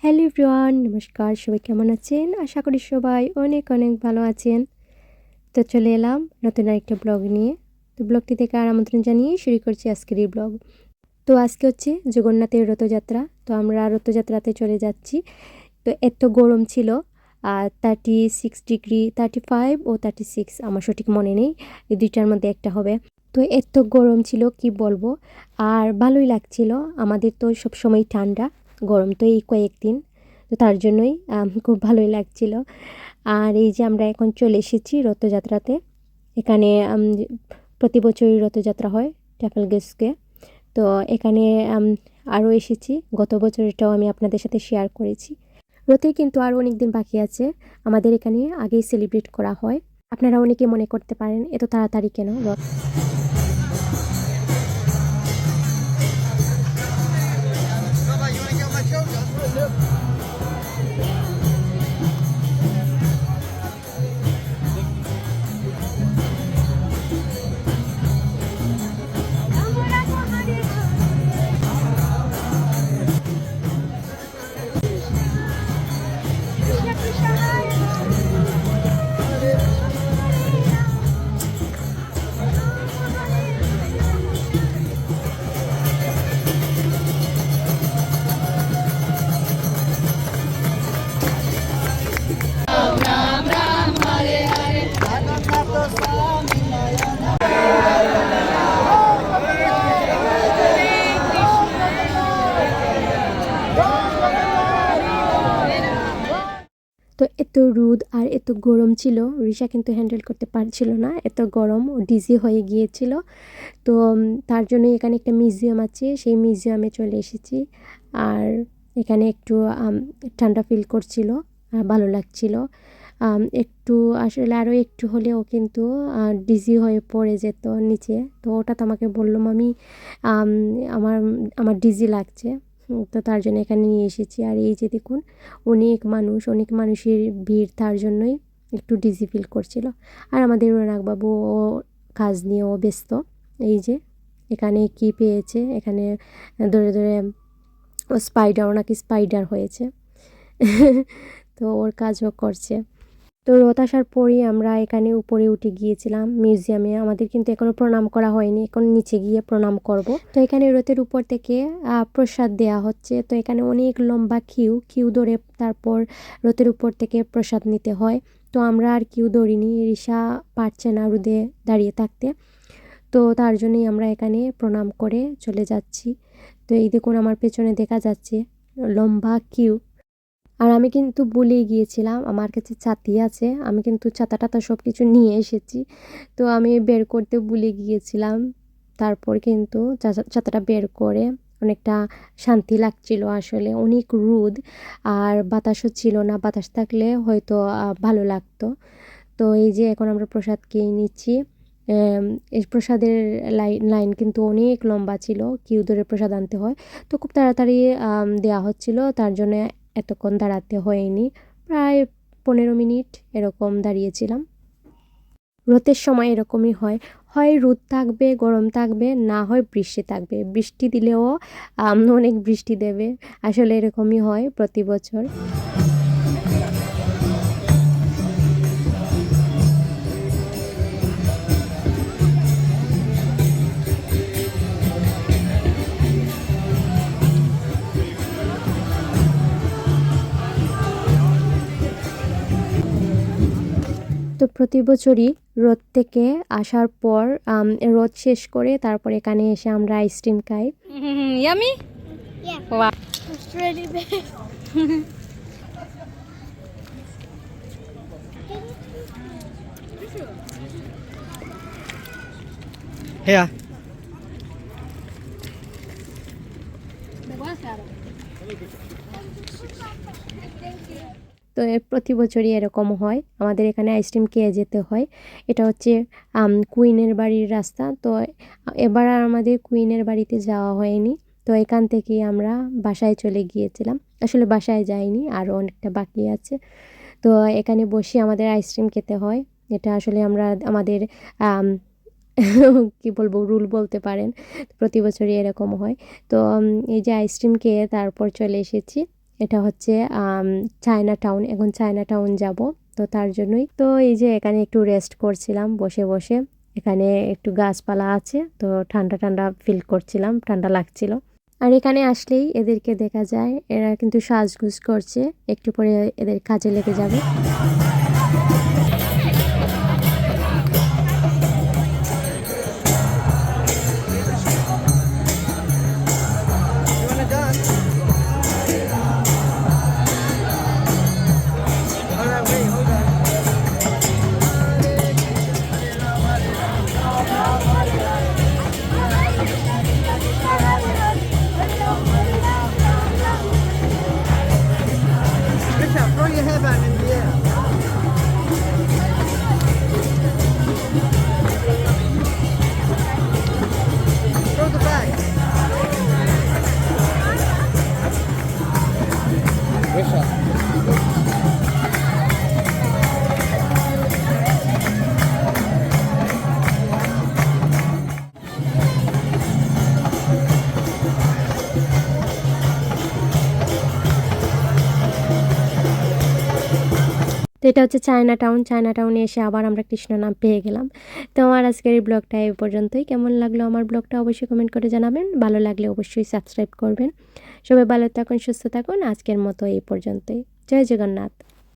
Hello everyone, নমস্কার। সবাই কেমন আছেন? আশা করি সবাই অনেক অনেক ভালো আছেন। তো চলে এলাম নতুন আরেকটা ব্লগ নিয়ে। তো ব্লগটি থেকে আর আমন্ত্রণ জানিয়ে শুরু করছি আজকের এই ব্লগ। তো আজকে হচ্ছে জগন্নাথের রথযাত্রা। তো আমরা রথযাত্রাতে চলে যাচ্ছি। তো এত গরম ছিল, আর 36 ডিগ্রি, 35 ও 36, আমার সঠিক মনে নেই, এই দুইটার মধ্যে একটা হবে। তো এত গরম ছিল কি বলবো, আর ভালোই লাগছিল। আমাদের তো সবসময় ঠান্ডা, গরম তো এই কয়েকদিন, তো তার জন্যই খুব ভালোই লাগছিল। আর এই যে আমরা এখন চলে এসেছি রথযাত্রাতে। এখানে প্রতি বছরই রথযাত্রা হয় ট্যাফেলগেস্টে। তো এখানে আরও এসেছি, গত বছরটাও আমি আপনাদের সাথে শেয়ার করেছি। রথের কিন্তু আরও অনেক দিন বাকি আছে, আমাদের এখানে আগেই সেলিব্রেট করা হয়। আপনারা অনেকে মনে করতে পারেন এত তাড়াতাড়ি কেন রথ। তো এত রোদ আর এত গরম ছিল, রিশা কিন্তু হ্যান্ডেল করতে পারছিল না, এত গরম, ও ডিজি হয়ে গিয়েছিল। তো তার জন্য এখানে একটা মিউজিয়াম আছে, সেই মিউজিয়ামে চলে এসেছি। আর এখানে একটু ঠান্ডা ফিল করছিল, ভালো লাগছিল। একটু আসলে আরও একটু হলেও কিন্তু ডিজি হয়ে পড়ে যেত নিচে। তো ওটা তো আমাকে বললো, মামি আমার আমার ডিজি লাগছে। তো তার জন্য এখানে নিয়ে এসেছি। আর এই যে দেখুন, অনেক মানুষের ভিড়, তার জন্যই একটু ডিজি ফিল করছিল। আর আমাদের রৌনকবাবু ও কাজ নিয়েও ব্যস্ত। এই যে এখানে কি পেয়েছে, এখানে ধরে ধরে ও স্পাইডার, নাকি স্পাইডার হয়েছে। তো ওর কাজও করছে। তো রথ আসার পরই আমরা এখানে উপরে উঠে গিয়েছিলাম মিউজিয়ামে। আমাদের কিন্তু এখনো প্রণাম করা হয়নি, এখন নিচে গিয়ে প্রণাম করব। তো এখানে রথের উপর থেকে প্রসাদ দেয়া হচ্ছে। তো এখানে অনেক লম্বা কিউ ধরে তারপর রথের উপর থেকে প্রসাদ নিতে হয়। তো আমরা আর কিউ ধরিনি, রিশা পারছে না রোদে দাঁড়িয়ে থাকতে। তো তার জন্যই আমরা এখানে প্রণাম করে চলে যাচ্ছি। তো এই দেখুন, আমার পেছনে দেখা যাচ্ছে লম্বা কিউ। আর আমি কিন্তু ভুলেই গিয়েছিলাম, আমার কাছে ছাতি আছে, আমি কিন্তু ছাতা টাতা সব কিছু নিয়ে এসেছি। তো আমি বের করতে ভুলে গিয়েছিলাম। তারপর কিন্তু ছাতাটা বের করে অনেকটা শান্তি লাগছিল। আসলে অনেক রোদ, আর বাতাসও ছিল না, বাতাস থাকলে হয়তো ভালো লাগতো। তো এই যে এখন আমরা প্রসাদ খেয়ে নিচ্ছি। এই প্রসাদের লাইন কিন্তু অনেক লম্বা ছিল, কিউ ধরে প্রসাদ আনতে হয়। তো খুব তাড়াতাড়ি দেওয়া হচ্ছিল, তার জন্য এতক্ষণ দাঁড়াতে হয়নি, প্রায় 15 মিনিট এরকম দাঁড়িয়েছিলাম। রথের সময় এরকমই হয়, হয় রোদ থাকবে, গরম থাকবে, না হয় বৃষ্টি থাকবে। বৃষ্টি দিলেও অনেক বৃষ্টি দেবে, আসলে এরকমই হয় প্রতি বছর। তো প্রতি বছরই রথ থেকে আসার পর রথ শেষ করে তারপর এখানে এসে আমরা আইসক্রিম খাই। Yummy? Yeah. Wow. It's really big. Here. তো প্রতি বছরই এরকম হয়, আমাদের এখানে আইসক্রিম খেয়ে যেতে হয়। এটা হচ্ছে কুইনের বাড়ির রাস্তা। তো এবার আর আমাদের কুইনের বাড়িতে যাওয়া হয়নি। তো এখান থেকেই আমরা বাসায় চলে গিয়েছিলাম, আসলে বাসায় যাইনি, আরও অনেকটা বাকি আছে। তো এখানে বসে আমাদের আইসক্রিম খেতে হয়। এটা আসলে আমরা আমাদের কি বলবো, রুল বলতে পারেন। প্রতি বছরই এরকম হয়। তো এই যে আইসক্রিম খেয়ে তারপর চলে এসেছি এটা হচ্ছে চায়না টাউন। এখন চায়না টাউন যাব, তো তার জন্যই তো এই যে এখানে একটু রেস্ট করছিলাম বসে বসে। এখানে একটু গাছপালা আছে, তো ঠান্ডা ঠান্ডা ফিল করছিলাম, ঠান্ডা লাগছিল। আর এখানে আসলেই এদেরকে দেখা যায়, এরা কিন্তু সাজগুজ করছে, একটু পরে এদের কাজে লেগে যাবে। Throw your hairband in the air. Throw the bag. তো এটা হচ্ছে চায়না টাউন। চায়না টাউনে এসে আবার আমরা কৃষ্ণনাম পেয়ে গেলাম। তো আমার আজকের এই ব্লগটা এই পর্যন্তই। কেমন লাগলো আমার ব্লগটা অবশ্যই কমেন্ট করে জানাবেন। ভালো লাগলে অবশ্যই সাবস্ক্রাইব করবেন। সবাই ভালো থাকুন, সুস্থ থাকুন। আজকের মতো এই পর্যন্তই। জয় জগন্নাথ।